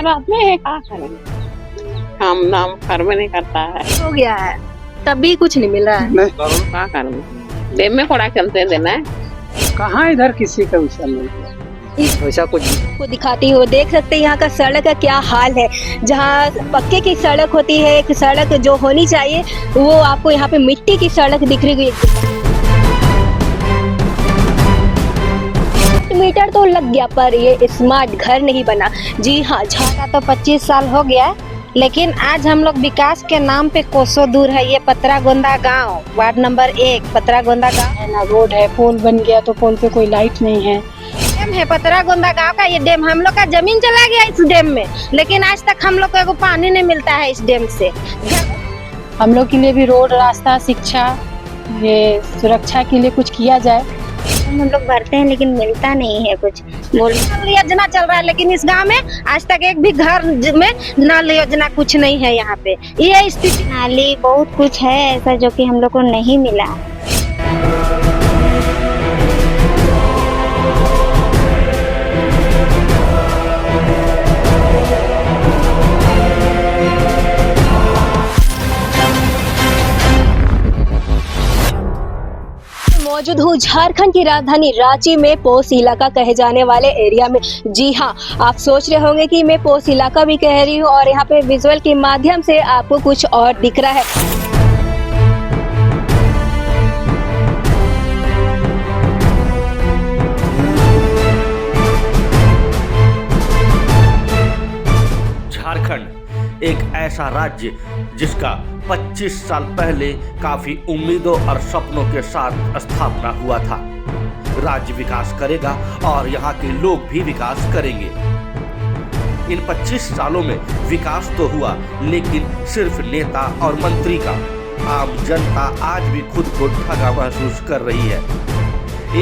बेरोजगार आदमी है, क्या करेंगे। काम दाम कर्म नहीं करता है, हो गया है तब भी कुछ नहीं मिल रहा है। क्या करेंगे। दिन में थोड़ा चलते देना है। कहाँ इधर किसी का वैसा नहीं है। वैसा कुछ को दिखाती हूँ, देख सकते हैं यहाँ का सड़क का क्या हाल है। जहाँ पक्के की सड़क होती है, एक सड़क जो होनी चाहिए, वो आपको यहाँ पे मिट्टी की सड़क दिख रही है। मीटर तो लग गया पर ये स्मार्ट घर नहीं बना। जी हाँ, का तो 25 साल हो गया है, लेकिन आज हम लोग विकास के नाम पे कोसों दूर है। ये पतरागोंदा गांव, वार्ड नंबर 1 पतरागोंदा गांव है ना। रोड है, पोल बन गया तो पोल पे कोई लाइट नहीं है। डैम है पतरागोंदा गांव का। ये डैम हम लोग का जमीन चला गया इस डैम में, लेकिन आज तक हम लोग को एगो पानी नहीं मिलता है इस डैम से। हम लोग के लिए भी रोड, रास्ता, शिक्षा, ये सुरक्षा के लिए कुछ किया जाए। हम लोग भरते हैं लेकिन मिलता नहीं है कुछ। नल योजना चल रहा है, लेकिन इस गांव में आज तक एक भी घर में नल योजना कुछ नहीं है। यहाँ पे ये स्थिति, नाली बहुत कुछ है ऐसा जो कि हम लोग को नहीं मिला। मौजूद हूँ झारखंड की राजधानी रांची में पोस्ट इलाका कहे जाने वाले एरिया में। जी हाँ, आप सोच रहे होंगे कि मैं पोस्ट इलाका भी कह रही हूँ और यहाँ पे विजुअल के माध्यम से आपको कुछ और दिख रहा है। झारखंड एक ऐसा राज्य जिसका 25 साल पहले काफी उम्मीदों और सपनों के साथ स्थापना हुआ था। राज्य विकास करेगा और यहाँ के लोग भी विकास करेंगे। इन 25 सालों में विकास तो हुआ, लेकिन सिर्फ नेता और मंत्री का। आम जनता आज भी खुद को ठगा महसूस कर रही है।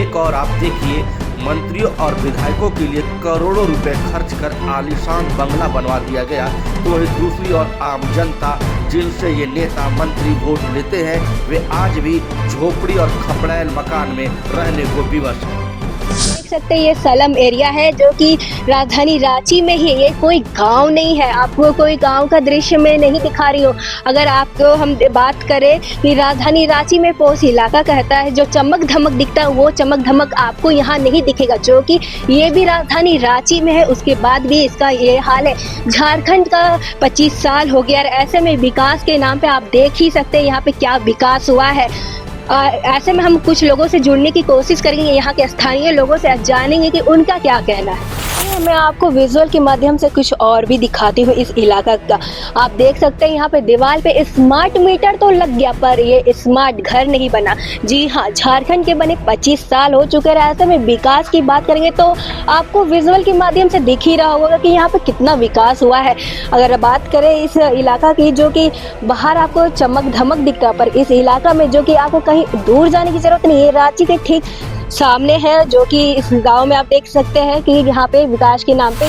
एक और आप देखिए, मंत्रियों और विधायकों के लिए करोड़ों रुपए खर्च कर आलीशान बंगला बनवा दिया गया, तो वही दूसरी ओर आम जनता जिनसे ये नेता मंत्री वोट लेते हैं, वे आज भी झोपड़ी और खपड़ैल मकान में रहने को विवश हैं। देख सकते हैं ये सलम एरिया है जो कि राजधानी रांची में ही, ये कोई गांव नहीं है। आपको कोई गांव का दृश्य मैं नहीं दिखा रही हूँ। अगर आपको हम बात करें कि राजधानी रांची में पोस्ट इलाका कहता है, जो चमक धमक दिखता है वो चमक धमक आपको यहाँ नहीं दिखेगा, जो कि ये भी राजधानी रांची में है। उसके बाद भी इसका ये हाल है। झारखंड का 25 साल हो गया, ऐसे में विकास के नाम पे आप देख ही सकते हैं यहाँ पे क्या विकास हुआ है। ऐसे में हम कुछ लोगों से जुड़ने की कोशिश करेंगे, यहाँ के स्थानीय लोगों से जानेंगे कि उनका क्या कहना है। मैं आपको विजुअल के माध्यम से कुछ और भी दिखाती हूँ इस इलाका का। आप देख सकते हैं यहाँ पे दीवार पे स्मार्ट मीटर तो लग गया पर ये स्मार्ट घर नहीं बना। जी हाँ, झारखंड के बने 25 साल हो चुके हैं। ऐसे में विकास की बात करेंगे तो आपको विजुअल के माध्यम से दिख ही रहा होगा कि यहाँ पे कितना विकास हुआ है। अगर बात करें इस इलाका की, जो कि बाहर आपको चमक धमक दिखता है, पर इस इलाका में जो कि आपको कहीं दूर जाने की जरूरत नहीं है, रांची के ठीक सामने है, जो कि इस गांव में आप देख सकते हैं कि यहाँ पे विकास के नाम पे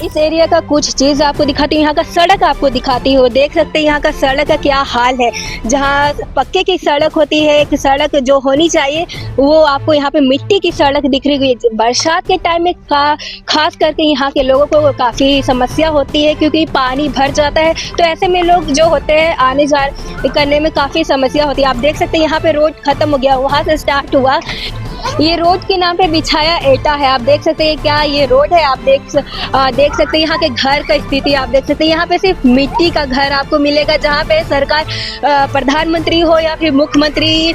इस एरिया का कुछ चीज आपको दिखाती हूँ। यहाँ का सड़क आपको दिखाती हूँ, देख सकते हैं यहाँ का सड़क का क्या हाल है। जहाँ पक्के की सड़क होती है, एक सड़क जो होनी चाहिए, वो आपको यहाँ पे मिट्टी की सड़क दिख रही है। बरसात के टाइम में खास करके यहाँ के लोगों को काफी समस्या होती है, क्योंकि पानी भर जाता है। तो ऐसे में लोग जो होते हैं आने जाने करने में काफी समस्या होती है। आप देख सकते हैं यहाँ पे रोड खत्म हो गया, वहां से स्टार्ट हुआ। ये रोड के नाम पे बिछाया ईटा है। आप देख सकते हैं क्या ये रोड है। आप देख सकते हैं यहाँ के घर का स्थिति। आप देख सकते हैं यहाँ पे सिर्फ मिट्टी का घर आपको मिलेगा, जहाँ पे सरकार प्रधानमंत्री हो या फिर मुख्यमंत्री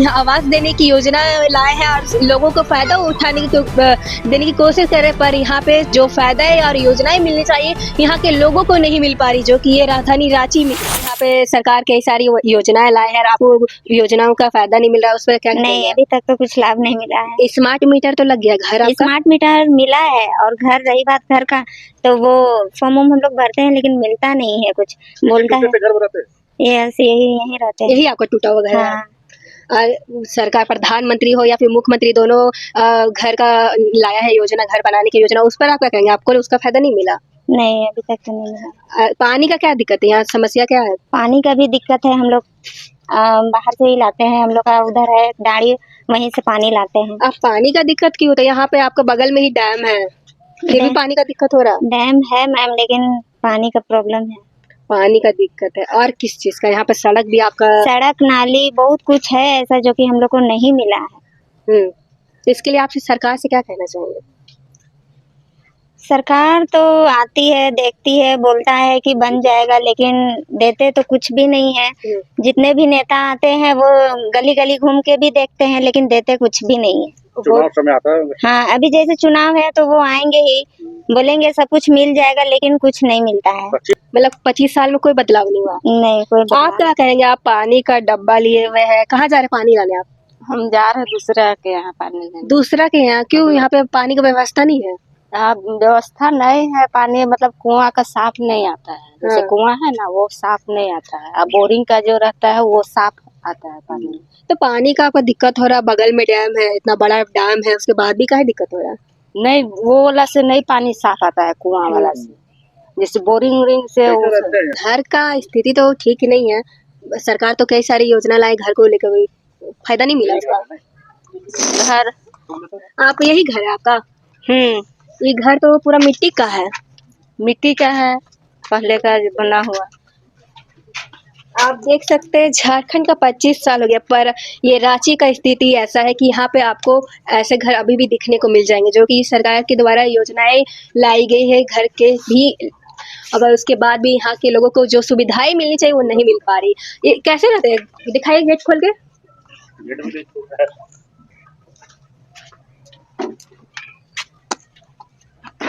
आवास देने की योजना लाए हैं और लोगों को फायदा उठाने की देने की कोशिश कर रहे हैं। पर यहाँ पे जो फायदा है और योजनाएं मिलनी चाहिए, यहाँ के लोगों को नहीं मिल पा रही, जो कि ये राजधानी रांची में यहाँ पे सरकार कई सारी योजनाएं लाए हैं और आपको योजनाओं का फायदा नहीं मिल रहा है। उस पर क्या नहीं, अभी तक तो कुछ लाभ नहीं मिला है। स्मार्ट मीटर तो लग गया घर आपका? स्मार्ट मीटर मिला है, और घर, रही बात घर का, तो वो फॉर्म हम लोग भरते हैं लेकिन मिलता नहीं है कुछ। बोलता है ये ऐसे यही रहते हैं। यही आपका टूटा हुआ घर है? सरकार प्रधानमंत्री हो या फिर मुख्यमंत्री, दोनों घर का लाया है योजना, घर बनाने की योजना, उस पर आप क्या कहेंगे? आपको उसका फायदा नहीं मिला? नहीं, अभी तक तो नहीं मिला। पानी का क्या दिक्कत है यहाँ? समस्या क्या है? पानी का भी दिक्कत है। हम लोग बाहर से ही लाते हैं। हम लोग का उधर है डाड़ी, वहीं से पानी लाते हैं। अब पानी का दिक्कत क्यों होता है? यहाँ पे आपका बगल में ही डैम है। फिर भी पानी का दिक्कत हो रहा? डैम है मैम, लेकिन पानी का प्रॉब्लम है। पानी का दिक्कत है और किस चीज का? यहाँ पे सड़क भी आपका? सड़क नाली बहुत कुछ है ऐसा जो कि हम लोग को नहीं मिला है। इसके लिए आपसे सरकार से क्या कहना चाहेंगे? सरकार तो आती है, देखती है, बोलता है कि बन जाएगा, लेकिन देते तो कुछ भी नहीं है। जितने भी नेता आते हैं वो गली गली घूम के भी देखते हैं, लेकिन देते कुछ भी नहीं है। चुनाव समय आता है। हाँ, अभी जैसे चुनाव है तो वो आएंगे ही, बोलेंगे सब कुछ मिल जाएगा, लेकिन कुछ नहीं मिलता है। मतलब 25 साल में कोई बदलाव नहीं हुआ? नहीं, कोई बदलाव। आप क्या कहेंगे? आप पानी का डब्बा लिए हुए हैं, कहाँ जा रहे पानी लाने आप? हम जा रहे हैं दूसरा के यहाँ पानी लेने। दूसरा के यहाँ? क्यों? यहाँ पे पानी की व्यवस्था नहीं है? यहाँ व्यवस्था नहीं है, पानी मतलब कुआं का साफ नहीं आता है। जैसे कुआं है ना, वो साफ नहीं आता है। अब बोरिंग का जो रहता है वो साफ आता है पानी। तो पानी का आपको दिक्कत हो रहा है, बगल में डैम है, इतना बड़ा डैम है, उसके बाद भी काहे दिक्कत हो रहा है? नहीं, वो वाला से नहीं पानी साफ आता है, कुआं वाला से। जैसे बोरिंग वोरिंग से घर का स्थिति तो ठीक ही नहीं है। सरकार तो कई सारी योजना लाई घर को लेकर, भी फायदा नहीं मिला उसका। घर आप यही घर है आपका? ये घर तो पूरा मिट्टी का है। मिट्टी का है, पहले का बना हुआ। आप देख सकते हैं झारखंड का 25 साल हो गया, पर ये रांची का स्थिति ऐसा है कि यहाँ पे आपको ऐसे घर अभी भी दिखने को मिल जाएंगे, जो कि सरकार के द्वारा योजनाएं लाई गई है घर के भी, अगर उसके बाद भी यहाँ के लोगों को जो सुविधाएं मिलनी चाहिए वो नहीं मिल पा रही। ये कैसे रहते हैं? दिखाइए गेट खोल के।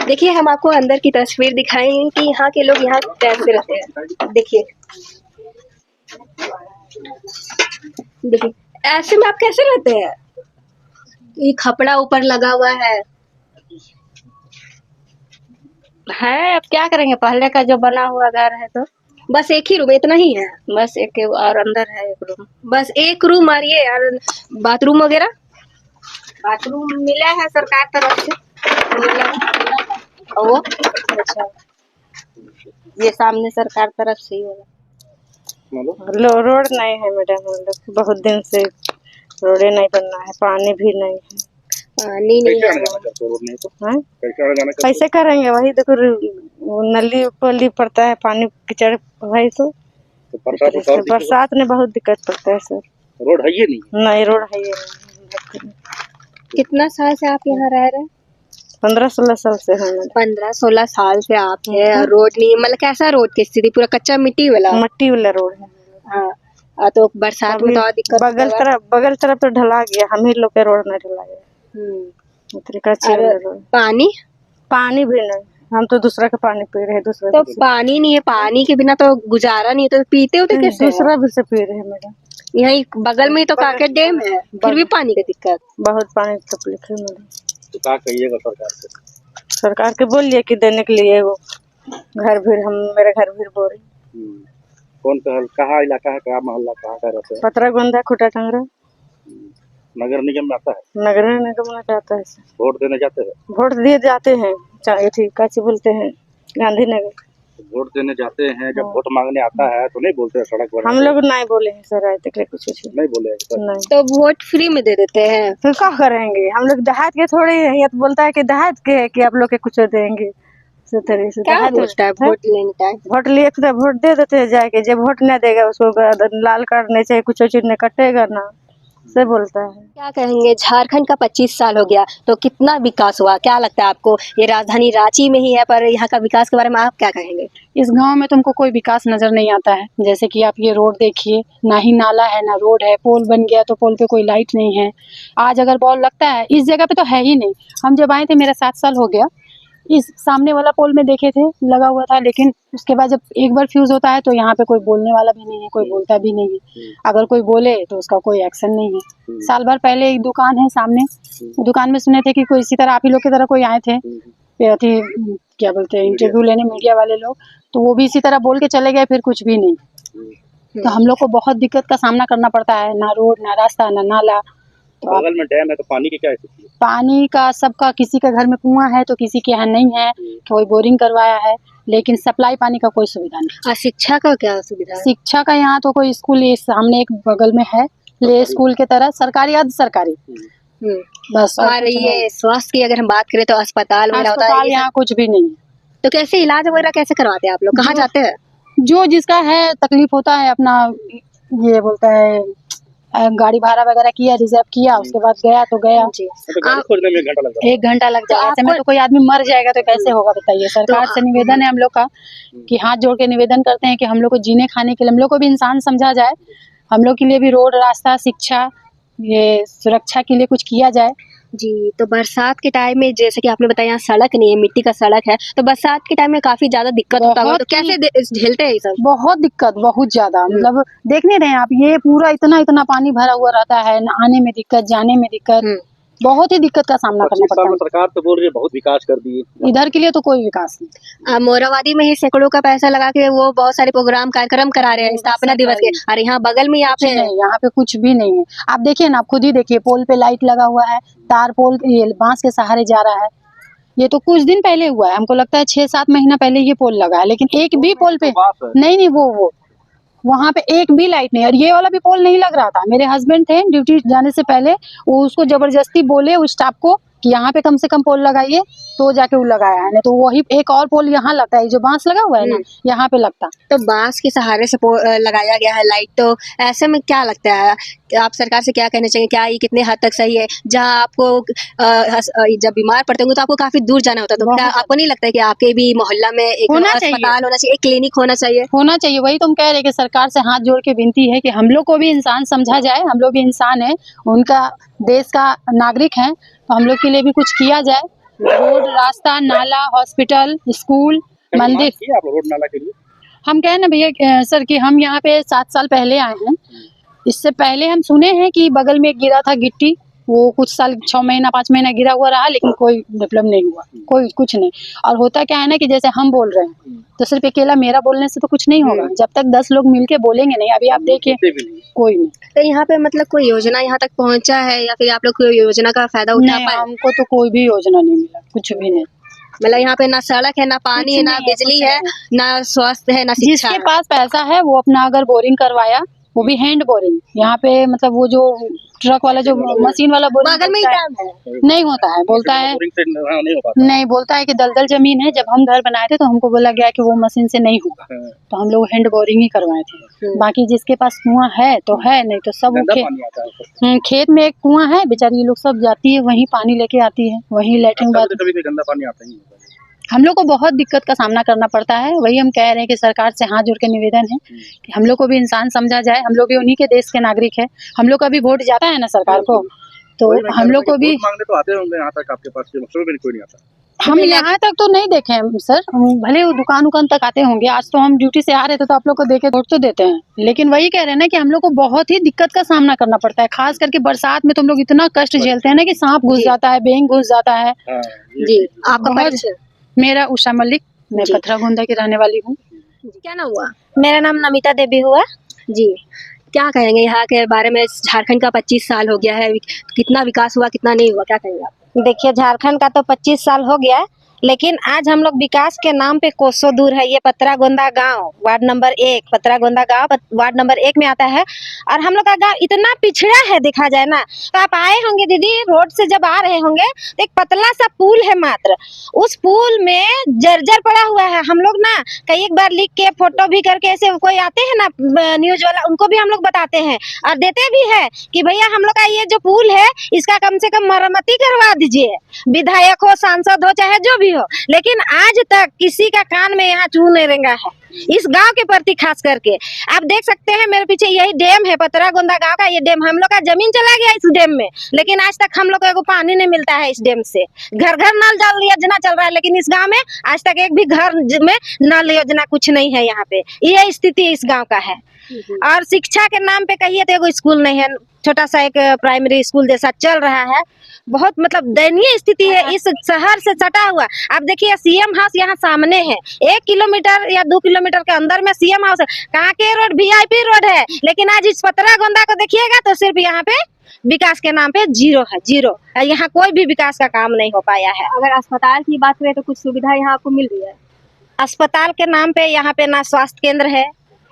देखिए, हम आपको अंदर की तस्वीर दिखाएंगे कि यहाँ के लोग यहाँ कैसे रहते हैं। देखिए देखिए, ऐसे में आप कैसे रहते हैं? ये खपड़ा ऊपर लगा हुआ है। अब क्या करेंगे, पहले का जो बना हुआ घर है तो बस एक ही रूम, इतना ही है? बस एक, और अंदर है एक रूम। बस एक रूम। और ये और बाथरूम वगैरह? बाथरूम मिला है सरकार तरफ से। वो अच्छा, ये सामने सरकार तरफ से ही होगा। रोड नहीं है मैडम, हम लोग बहुत दिन से रोडे नहीं बनना है, पानी भी नहीं है। पानी नहीं है कैसे करेंगे? वही देखो, नली पली पड़ता है, पानी कीचड़ भाई। तो बरसात में बहुत दिक्कत पड़ता है सर। रोड है ये नहीं? रोड है ये नहीं। कितना साल से आप यहाँ रह रहे हैं? 15-16 साल से है। 15-16 साल से आप है और रोड नहीं? मतलब कैसा रोड की स्थिति? पूरा कच्चा मिट्टी वाला रोड है। हाँ, तो बरसात में तो और दिक्कत। बगल तरफ तो ढला गया, हम ही लोग के रोड नहीं ढला गया। पानी भी नहीं, हम तो दूसरा का पानी पी रहे हैं। दूसरा तो पानी नहीं है, पानी के बिना तो गुजारा नहीं है, तो पीते होते कैसे? दूसरा भी से पी रहे हैं मैडम। यही बगल में तो काकेट डैम है, फिर भी पानी की दिक्कत। बहुत पानी की तकलीफ है मैडम। तो क्या कहिएगा सरकार से? सरकार के बोलिए कि देने के लिए वो घर भी, मेरे घर भी बोरी। कौन कहाँ इलाका है, कहाँ मोहल्ला, कहाँ का रहते हैं? पतरा गोंदा, खुटा टंगरा। नगर निगम में आता है? नगर निगम में आता है। वोट देने जाते हैं? वोट दिए जाते हैं, कैसे बोलते हैं, गांधीनगर। वोट देने जाते हैं, जब वोट मांगने आता है तो नहीं बोलते हैं सड़क पर? हम लोग नहीं बोले हैं सर, आज तक कुछ नहीं बोले हैं। तो वोट फ्री में दे देते हैं, तो क्या करेंगे? हम लोग देहात के थोड़े है, ये तो बोलता है कि देहात के है कि आप लोग के कुछ देंगे। क्या बोलता है वोट लेने का? वोट लिए तो वोट दे देते हैं जाके, जब वोट नहीं देगा उसको लाल कार्ड नहीं चाहिए, कुछ चीज नहीं कटेगा ना, से बोलता है। क्या कहेंगे, झारखंड का 25 साल हो गया तो कितना विकास हुआ? क्या लगता है आपको? ये राजधानी रांची में ही है, पर यहाँ का विकास के बारे में आप क्या कहेंगे? इस गांव में तुमको कोई विकास नजर नहीं आता है। जैसे कि आप ये रोड देखिए, ना ही नाला है ना रोड है। पोल बन गया तो पोल पे कोई लाइट नहीं है। आज अगर बॉल लगता है इस जगह पे तो है ही नहीं। हम जब आए थे, मेरा 7 साल हो गया, इस सामने वाला पोल में देखे थे लगा हुआ था, लेकिन उसके बाद जब एक बार फ्यूज होता है तो यहाँ पे कोई बोलने वाला भी नहीं है, कोई बोलता भी नहीं है। अगर कोई बोले तो उसका कोई एक्शन नहीं है। साल भर पहले एक दुकान है सामने, दुकान में सुने थे कि कोई इसी तरह आप ही लोग की तरह कोई आए थे, क्या बोलते हैं, इंटरव्यू लेने मीडिया वाले लोग, तो वो भी इसी तरह बोल के चले गए, फिर कुछ भी नहीं। तो हम लोग को बहुत दिक्कत का सामना करना पड़ता है, ना रोड, ना रास्ता, ना नाला। तो बगल में डैम है तो पानी की क्या स्थिति है? पानी का सबका, किसी के घर में कुआं है तो किसी के यहाँ नहीं है, कोई बोरिंग करवाया है, लेकिन सप्लाई पानी का कोई सुविधा नहीं। शिक्षा का क्या सुविधा है? शिक्षा का यहाँ तो कोई स्कूल सामने एक बगल में है, प्ले स्कूल के तरह, सरकारी अर्ध सरकारी, बस और कुछ नहीं। ये स्वास्थ्य की अगर हम बात करें तो अस्पताल वगैरह होता है अस्पताल ये यहाँ कुछ भी नहीं है। सब। तो कैसे इलाज वगैरह कैसे करवाते हैं आप लोग, कहाँ जो- जाते हैं? जो जिसका है तकलीफ होता है अपना ये बोलता है गाड़ी भाड़ा वगैरह किया, रिजर्व किया, उसके बाद गया तो गया। जी तो गाड़ी खोजने में 1 घंटा लग जाता 1 घंटा लग तो जाएगा। ऐसे में आपको- तो कोई आदमी मर जाएगा तो कैसे होगा बताइए। सरकार तो से निवेदन है हम लोग का कि हाथ जोड़ के निवेदन करते हैं कि हम लोग को जीने खाने के लिए, हम लोग को भी इंसान समझा जाए, हम लोग के लिए भी रोड, रास्ता, शिक्षा, ये सुरक्षा के लिए कुछ किया जाए। जी। तो बरसात के टाइम में जैसे कि आपने बताया यहाँ सड़क नहीं है, मिट्टी का सड़क है, तो बरसात के टाइम में काफी ज्यादा दिक्कत होता होगा, तो बहुत ही- कैसे झेलते हैं ये सब? बहुत दिक्कत, बहुत ज्यादा, मतलब देख नहीं रहे हैं आप, ये पूरा इतना इतना पानी भरा हुआ रहता है, आने में दिक्कत, जाने में दिक्कत, बहुत ही दिक्कत का सामना करना 25 साल पड़ता में सरकार तो बोल रही है बहुत विकास कर दिए। है। इधर के लिए तो कोई विकास नहीं। मोराबादी में ही सैकड़ों का पैसा लगा के वो बहुत सारे प्रोग्राम कार्यक्रम करा रहे हैं स्थापना दिवस के, और यहाँ बगल में यहाँ कुछ पे नहीं, यहाँ पे कुछ भी नहीं है। आप देखिए ना, आप खुद ही देखिए, पोल पे लाइट लगा हुआ है, तार पोल ये बांस के सहारे जा रहा है। ये तो कुछ दिन पहले हुआ है, हमको लगता है 6-7 महीना पहले ये पोल लगा है, लेकिन एक भी पोल पे नहीं नहीं वो वहाँ पे एक भी लाइट नहीं। और ये वाला भी पोल नहीं लग रहा था। मेरे हस्बैंड थे ड्यूटी जाने से पहले, वो उसको जबरदस्ती बोले उस स्टाफ को कि यहाँ पे कम से कम पोल लगाइए, तो जाके वो लगाया है। नहीं तो वही एक और पोल यहाँ लगता है, जो बांस लगा हुआ है ना, यहाँ पे लगता। तो बांस के सहारे से लगाया गया है लाइट, तो ऐसे में क्या लगता है आप सरकार से क्या कहना चाहिए, क्या ये कितने हद तक सही है? जहाँ आपको जब बीमार पड़ते होंगे तो आपको काफी दूर जाना होता है, तो क्या आपको नहीं लगता है कि आपके भी मोहल्ला में एक होना चाहिए। अस्पताल होना चाहिए, एक क्लिनिक होना चाहिए? होना चाहिए, वही तो हम कह रहे हैं कि सरकार से हाथ जोड़ के विनती है कि हम लोग को भी इंसान समझा जाए, हम लोग भी इंसान है, उनका देश का नागरिक है, तो हम लोग के लिए भी कुछ किया जाए। रोड, रास्ता, नाला, हॉस्पिटल, स्कूल, मंदिर। किया आप रोड नाला के लिए? हम कहे ना भैया सर कि हम यहाँ पे 7 साल पहले आए हैं। इससे पहले हम सुने हैं कि बगल में गिरा था गिट्टी, वो कुछ साल 6 महीना 5 महीना गिरा हुआ रहा, लेकिन कोई डेवलप नहीं हुआ, कोई कुछ नहीं। और होता क्या है ना कि जैसे हम बोल रहे हैं तो सिर्फ अकेला मेरा बोलने से तो कुछ नहीं होगा, जब तक 10 लोग मिलके बोलेंगे नहीं। अभी आप देखिए कोई नहीं। तो यहाँ पे मतलब कोई योजना यहाँ तक पहुँचा है, या फिर आप लोग कोई योजना का फायदा उठा नहीं, पाए? हमको तो कोई भी योजना नहीं मिला, कुछ भी नहीं। मतलब यहाँ पे ना सड़क है, ना पानी है, ना बिजली है, ना स्वास्थ्य है, ना शिक्षा जिसके है। पास पैसा है वो अपना अगर बोरिंग करवाया, वो भी हैंड बोरिंग। यहाँ पे मतलब वो जो ट्रक वाला जो मशीन वाला बोरिंग बगल में ही होता है, डैम है। नहीं होता है, बोलता है बोरिंग से नहीं हो पाता। नहीं, बोलता है कि दलदल जमीन है। जब हम घर बनाए थे तो हमको बोला गया कि वो मशीन से नहीं होगा, तो हम लोग हैंड बोरिंग ही करवाए थे। बाकी जिसके पास कुआं है तो है, नहीं तो सब गंदा पानी आता है ऊपर। खेत में एक कुआं है, बेचारी ये लोग सब जाती है वहीं पानी लेके आती है, वहीं लेटरिन बात। कभी कभी गंदा पानी आता ही नहीं है। हम लोग को बहुत दिक्कत का सामना करना पड़ता है। वही हम कह रहे हैं कि सरकार से हाथ जोड़ के निवेदन है कि हम लोग को भी इंसान समझा जाए, हम लोग भी उन्हीं के देश के नागरिक है। हम लोग का भी वोट जाता है ना सरकार को, तो हम लोग को भी मांगने तो आते होंगे यहाँ तक, आपके पास कोई नहीं आता। हम यहाँ तक तो नहीं देखे हैं सर, भले वो दुकान उकान तक आते होंगे। आज तो हम ड्यूटी से आ रहे थे तो आप लोग को देखे, वोट तो देते हैं, लेकिन वही कह रहे हैं ना कि हम लोग को बहुत ही दिक्कत का सामना करना पड़ता है। खास करके बरसात में तो हम लोग इतना कष्ट झेलते हैं ना कि सांप घुस जाता है, बेंग घुस जाता है। जी, आपका बहुत- परिचय? मेरा उषा मलिक, मैं पथरागोंदा की रहने वाली हूँ। क्या नाम हुआ? मेरा नाम नमिता देवी हुआ। जी, क्या कहेंगे यहाँ के बारे में? झारखंड का 25 साल हो गया है, कितना विकास हुआ, कितना नहीं हुआ, क्या कहेंगे आप? देखिए, झारखंड का तो 25 साल हो गया, लेकिन आज हम लोग विकास के नाम पे कोसों दूर है। ये पतरागोंदा गांव वार्ड नंबर 1, पतरागोंदा गांव वार्ड नंबर 1 में आता है, और हम लोग का गांव इतना पिछड़ा है देखा जाए ना। तो आप आए होंगे दीदी, रोड से जब आ रहे होंगे तो एक पतला सा पुल है मात्र, उस पुल में जर्जर पड़ा हुआ है। हम लोग ना कई एक बार लिख के फोटो भी करके, ऐसे कोई आते हैं ना न्यूज वाला, उनको भी हम लोग बताते हैं और देते भी है कि भैया हम लोग का ये जो पुल है इसका कम से कम मरम्मती करवा दीजिए, विधायक हो, सांसद हो, चाहे जो भी हो। लेकिन आज तक किसी का कान में यहाँ चू नहीं रेंगा है इस गांव के प्रति। खास करके आप देख सकते हैं मेरे पीछे यही डैम है, पतरागोंदा गांव का ये डैम। हम लोग का जमीन चला गया इस डैम में, लेकिन आज तक हम लोग को पानी नहीं मिलता है इस डैम से। घर घर नल जल योजना चल रहा है, लेकिन इस गांव में आज तक एक भी घर में नल योजना कुछ नहीं है। यहाँ पे ये स्थिति इस गाँव का है। और शिक्षा के नाम पे कहिए तो एगो स्कूल नहीं है, छोटा सा एक प्राइमरी स्कूल जैसा चल रहा है। बहुत मतलब दयनीय स्थिति है इस शहर से सटा हुआ। आप देखिए सीएम हाउस यहाँ सामने है, 1 किलोमीटर या 2 किलोमीटर के अंदर में सीएम हाउस है। कांके रोड VIP रोड है, लेकिन आज इस पतरागोंदा को देखिएगा तो सिर्फ यहाँ पे विकास के नाम पे जीरो है, जीरो। यहाँ कोई भी विकास का काम नहीं हो पाया है। अगर अस्पताल की बात करें तो कुछ सुविधा यहाँ आपको मिल रही है? अस्पताल के नाम पे यहाँ पे ना स्वास्थ्य केंद्र है,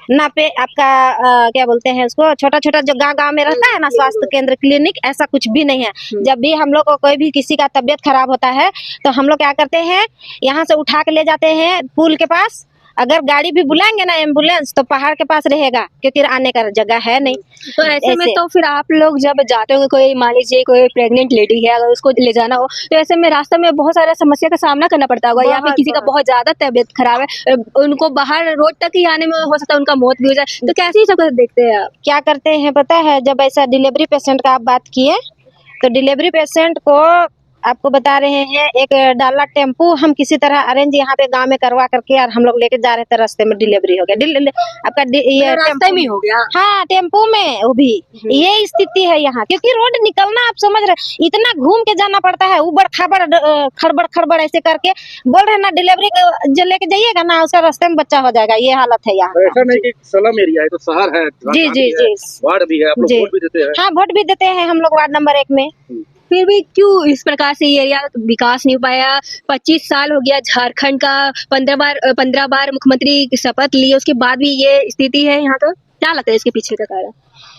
ना पे आपका क्या बोलते हैं उसको, छोटा छोटा जो गांव में रहता है ना स्वास्थ्य केंद्र क्लिनिक, ऐसा कुछ भी नहीं है। जब भी हम लोग को कोई भी किसी का तबीयत खराब होता है तो हम लोग क्या करते हैं, यहाँ से उठा के ले जाते हैं पुल के पास। अगर गाड़ी भी बुलाएंगे ना एम्बुलेंस तो पहाड़ के पास रहेगा, क्योंकि आने का जगह है नहीं। तो ऐसे में तो फिर आप लोग जब जाते हो, कोई मान लीजिए कोई प्रेग्नेंट लेडी है, अगर उसको ले जाना हो तो ऐसे में रास्ते में बहुत सारा समस्या का सामना करना पड़ता होगा, या फिर किसी का बहुत ज्यादा तबीयत खराब है, उनको बाहर रोड तक ही आने में हो सकता है उनका मौत भी हो जाए, तो कैसे ही सब देखते हैं आप? क्या करते हैं पता है, जब ऐसा डिलीवरी पेशेंट का आप बात किए तो डिलीवरी पेशेंट को आपको बता रहे हैं, एक डाला टेम्पू हम किसी तरह अरेंज यहाँ पे गांव में करवा करके और हम लोग लेके जा रहे थे, रास्ते में डिलीवरी हो गया। आपका ये रास्ते में हो गया। हाँ, टेम्पू में वो भी ये स्थिति है यहाँ, क्योंकि रोड निकलना आप समझ रहे इतना घूम के जाना पड़ता है, उबड़ खाबड़ खड़बड़ खड़बड़ ऐसे करके बोल रहे ना, डिलीवरी जो लेके जाइएगा ना उसका रास्ते में बच्चा हो जाएगा, ये हालत है यहाँ। ऐसा नहीं कि स्लम एरिया है तो शहर है, जी जी जी, वार्ड भी है, आप लोग वोट भी देते हैं। हाँ, वोट भी देते हैं हम लोग वार्ड नंबर 1 में। फिर भी क्यों इस प्रकार से ये एरिया विकास नहीं हो पाया? 25 साल हो गया, झारखंड का 15 बार मुख्यमंत्री की शपथ ली, उसके बाद भी ये स्थिति है यहाँ। तो क्या लगता है इसके पीछे का कारण?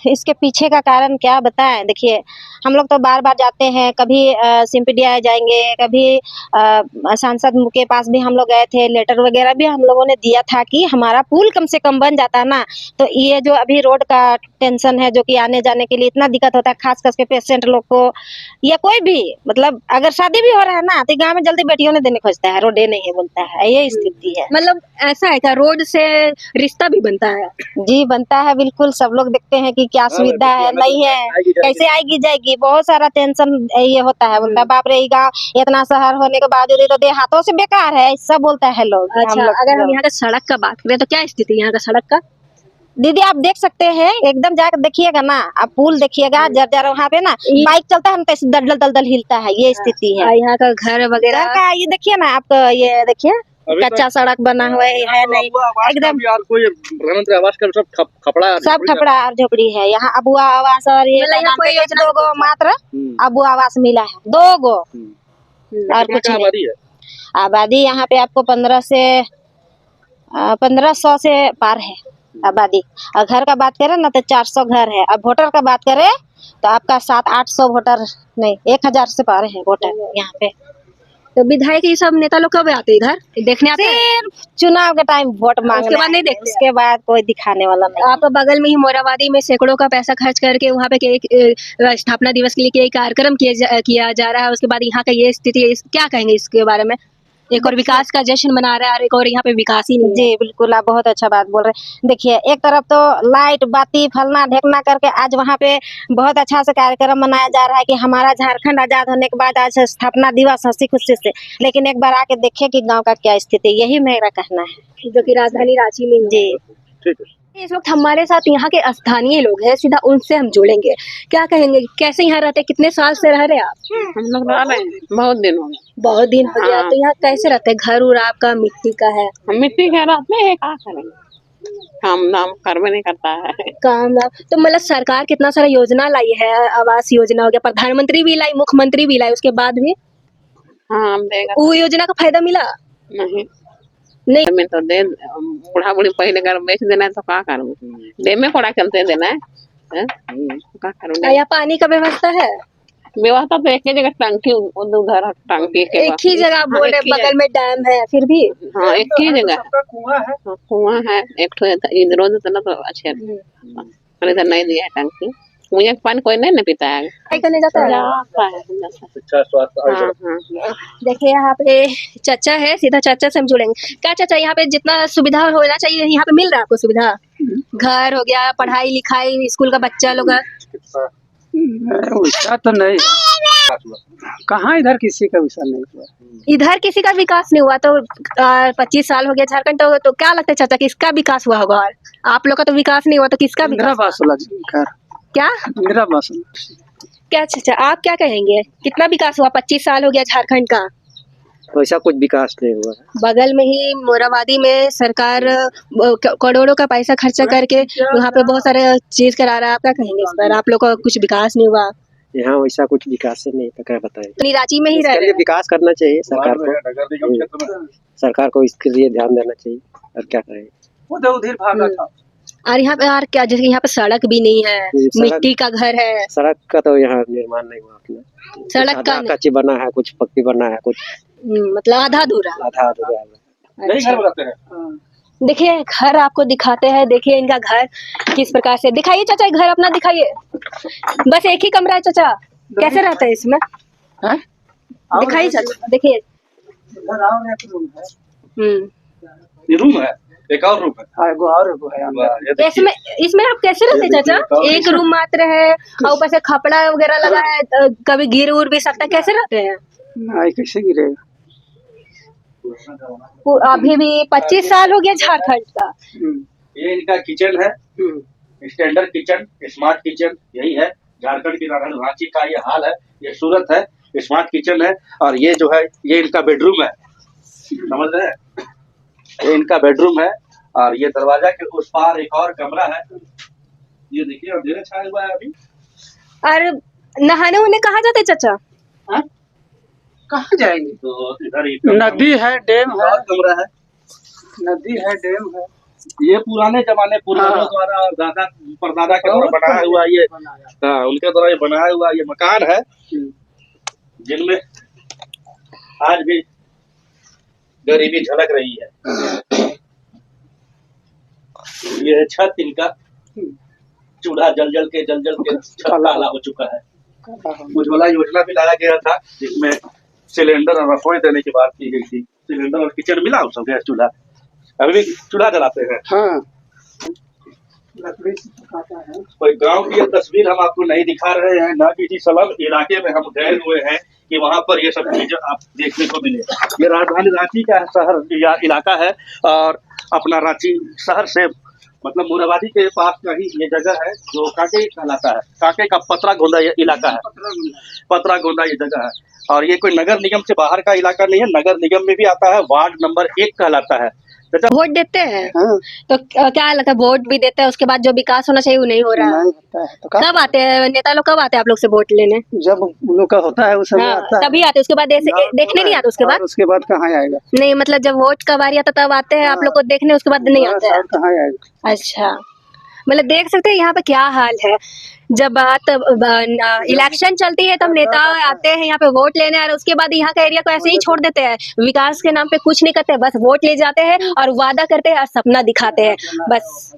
इसके पीछे का कारण क्या बताएं, देखिए हम लोग तो बार बार जाते हैं, कभी सिम्पीडीआई जाएंगे, कभी सांसद के पास भी हम लोग गए थे, लेटर वगैरह भी हम लोगों ने दिया था कि हमारा पुल कम से कम बन जाता ना, तो ये जो अभी रोड का टेंशन है, जो कि आने जाने के लिए इतना दिक्कत होता है, खास करके पेशेंट लोग को, या कोई भी मतलब अगर शादी भी हो रहा है ना तो गाँव में जल्दी बेटियों ने देने खोजता है, रोड नहीं है बोलता है, ये स्थिति है। मतलब ऐसा है क्या, रोड से रिश्ता भी बनता है? जी बनता है, बिल्कुल। सब लोग देखते हैं कि क्या सुविधा है, नहीं है, कैसे आएगी जाएगी, बहुत सारा टेंशन ये होता है। बोलता है बाप रे, गाँव इतना शहर होने के बावजूद तो देहातों से बेकार है, सब बोलता है लोग। अच्छा, अगर हम यहाँ का सड़क का बात करें तो क्या स्थिति है यहाँ का सड़क का? दीदी आप देख सकते हैं, एकदम जाकर देखिएगा ना, आप पुल देखिएगा, जर वहाँ पे ना बाइक चलता है ना तो दलदल दलदल हिलता है, ये स्थिति है। यहाँ का घर वगैरह का ये देखिए ना आप, ये देखिए कच्चा सड़क बना हुआ है नहीं, एकदम कोई प्रधानमंत्री आवास का सब खपड़ा सब खपड़ा और झोपड़ी है यहाँ। अबुआ आवास और ये कोई 2 गो मात्र अबुआ आवास मिला है, 2 गो और कुछ आबादी है। आबादी यहाँ पे आपको 1500 से पार है आबादी। और घर का बात करें ना तो 400 घर है। अब वोटर का बात करें तो आपका 700-800 वोटर नहीं, 1000 से पार है वोटर यहाँ पे। तो विधायक ये सब नेता लोग कब आते इधर देखने आते हैं? सिर्फ चुनाव के टाइम वोट मांगने, उसके बाद नहीं देखते? उसके बाद कोई दिखाने वाला नहीं। आप बगल में ही मोराबादी में सैकड़ों का पैसा खर्च करके वहाँ पे एक स्थापना दिवस के लिए कार्यक्रम किया जा रहा है, उसके बाद यहाँ का ये स्थिति है, क्या कहेंगे इसके बारे में? एक और विकास का जश्न मना रहा है और एक और यहाँ पे विकास ही नहीं है। जी बिल्कुल, आप बहुत अच्छा बात बोल रहे हैं। देखिए एक तरफ तो लाइट बाती फलना ढेकना करके आज वहाँ पे बहुत अच्छा से कार्यक्रम मनाया जा रहा है कि हमारा झारखंड आजाद होने के बाद आज स्थापना दिवस हंसी खुशी से, लेकिन एक बार आके देखे कि गाँव का क्या स्थिति, यही मेरा कहना है। जो कि राजधानी रांची में। जी ठीक है। इस वक्त हमारे साथ यहाँ के स्थानीय लोग हैं, सीधा उनसे हम जुड़ेंगे। क्या कहेंगे, कैसे यहाँ रहते, कितने साल से रह रहे आप? हम लोग रह रहे हैं, बहुत दिन हो गए। बहुत दिन हो गया। तो यहाँ कैसे रहते हैं? घर उर आपका मिट्टी का है? हम मिट्टी के रहते हैं, क्या करेंगे, काम नाम करवे नहीं करता है। काम ना तो मतलब सरकार कितना सारा योजना लाई है, आवास योजना हो गया, प्रधानमंत्री भी लाई, मुख्यमंत्री भी लाई, उसके बाद भी हाँ देगा वो योजना का फायदा मिला नहीं? नहीं। में तो दे, बूढ़ा बूढ़ी पहले घर बेच देना है तो क्या करूँ, दे में पड़ा चलते देना है, क्या करूँ। यहाँ पानी का व्यवस्था है? व्यवस्था तो एक ही जगह टंकी, उधर टंकी के एक ही जगह बोल रहे, बगल में डैम है, फिर भी हाँ एक ही जगह कुआं है, एक ठो इधर उधर तो अच्छे इधर नहीं दिया है टंकी, मुझे पानी कोई नहीं पीता है। करने जाता है। शिक्षा स्वास्थ्य हाँ हाँ। देखिए यहाँ पे चाचा है, सीधा चाचा से हम जुड़ेंगे। क्या चाचा, यहाँ पे जितना सुविधा होना चाहिए यहाँ पे मिल रहा है आपको? सुविधा घर हो गया, पढ़ाई लिखाई, स्कूल का बच्चा लोग? वैसा तो नहीं, कहाँ इधर किसी का वैसा नहीं हुआ। इधर किसी का विकास नहीं हुआ तो 25 साल हो गया झारखंड, तो क्या लगता है चाचा किसका विकास हुआ होगा? और आप लोग का तो विकास नहीं हुआ तो किसका इंदिरा विकास? आवास वाला क्या इंदिरा आवास क्या चाचा आप क्या कहेंगे, कितना विकास हुआ? 25 साल हो गया झारखंड का, वैसा कुछ विकास नहीं हुआ। बगल में ही मोराबादी में सरकार करोड़ों का पैसा खर्चा करके वहाँ पे बहुत सारे चीज करा रहा है, आप क्या कहेंगे इस पर? आप लोग का कुछ विकास नहीं हुआ? यहाँ वैसा कुछ विकास से नहीं, तो क्या बताएं। रांची में ही रह इसके रहे लिए हैं। विकास करना चाहिए सरकार को इसके लिए ध्यान देना चाहिए, और क्या करें। उधर भागा था। और यहाँ पे यार क्या, जैसे यहाँ पे सड़क भी नहीं है, सड़क- मिट्टी का घर है, सड़क का तो यहाँ निर्माण नहीं हुआ अपना। सड़क का आधा कच्ची बना है, कुछ पक्की बना है, कुछ मतलब आधा अधूरा। आधा अधूरा है। नहीं घर बनाते हैं। देखिए घर आपको दिखाते हैं, देखिए इनका घर किस प्रकार से। दिखाइए चाचा घर अपना दिखाइए। बस एक ही कमरा है चाचा, कैसे रहता है इसमें? दिखाइए चाचा, देखिए। ये रूम है, एक और रूम है। हाँ, एगो और एगो है अंदर। ये देखिए। इसमें इसमें आप कैसे रहते हैं चाचा? एक रूम मात्र है और ऊपर से खपड़ा वगैरह लगा है, कभी गिर उर भी सकता है, कैसे रहते हैं? नहीं, कैसे गिरेगा? अभी भी 25 साल हो गया झारखंड का। ये इनका किचन है, स्टैंडर्ड किचन, स्मार्ट किचन, यही है झारखंड की रांची का ये हाल है। ये सूरत है, स्मार्ट किचन है। और ये जो है ये इनका बेडरूम है, समझ रहे हैं? ये इनका बेडरूम है और ये दरवाजा के उस पार एक और कमरा है। ये देखिए अंधेरा छाया हुआ है अभी। और नहाने उन्हें कहाँ जाते हैं चाचा? कहाँ जाएंगे? तो इधर ही नदी है, डैम है, और कमरा है। नदी है, डैम है। ये पुराने जमाने पूर्वजों द्वारा और दादा परदादा के द्वारा बनाया हुआ ये, हाँ उनके द्वारा ये बनाया हुआ ये मकान है, जिनमें आज भी गरीबी झलक रही है। ये छत इनका चूल्हा जल जल के छत काला हो चुका है। उज्ज्वला योजना भी लाया गया था, जिसमें सिलेंडर और रसोई देने की बात की गई थी। सिलेंडर और किचन मिला उस गैस चूल्हा, अभी भी चूल्हा जलाते हैं। हाँ, लकड़ी से पकाता है। कोई गांव की ये तस्वीर हम आपको नहीं दिखा रहे हैं, न किसी स्लम इलाके में हम गए हुए हैं कि वहां पर ये सब चीजें आप देखने को मिले। ये राजधानी रांची का शहर या इलाका है और अपना रांची शहर से मतलब मोराबादी के पास का ही ये जगह है जो कांके कहलाता है। कांके का पतरा गोंदा ये इलाका है, पतरा गोंदा ये जगह है। और ये कोई नगर निगम से बाहर का इलाका नहीं है, नगर निगम में भी आता है, वार्ड नंबर 1 कहलाता है। वोट देते हैं हाँ, तो क्या लगता है? वोट भी देते हैं, उसके बाद जो विकास होना चाहिए वो नहीं हो रहा है। नहीं होता है तो कब आते हैं नेता लोग, कब आते हैं आप लोग से वोट लेने? जब उन लोग का होता है उस समय हाँ, आता है। तभी आते हैं, उसके बाद ऐसे देखने नहीं आते उसके बाद? और उसके बाद कहाँ आएगा? नहीं मतलब जब वोट का बारी आता तब आते हैं आप लोग को देखने, उसके बाद नहीं आते हैं। और कहाँ आएगा? अच्छा, मतलब देख सकते हैं यहाँ पे क्या हाल है। जब बात इलेक्शन चलती है तब नेता आते हैं यहाँ पे वोट लेने, और उसके बाद यहाँ का एरिया को ऐसे ही छोड़ देते हैं। विकास के नाम पे कुछ नहीं करते, बस वोट ले जाते हैं और वादा करते हैं और सपना दिखाते हैं बस।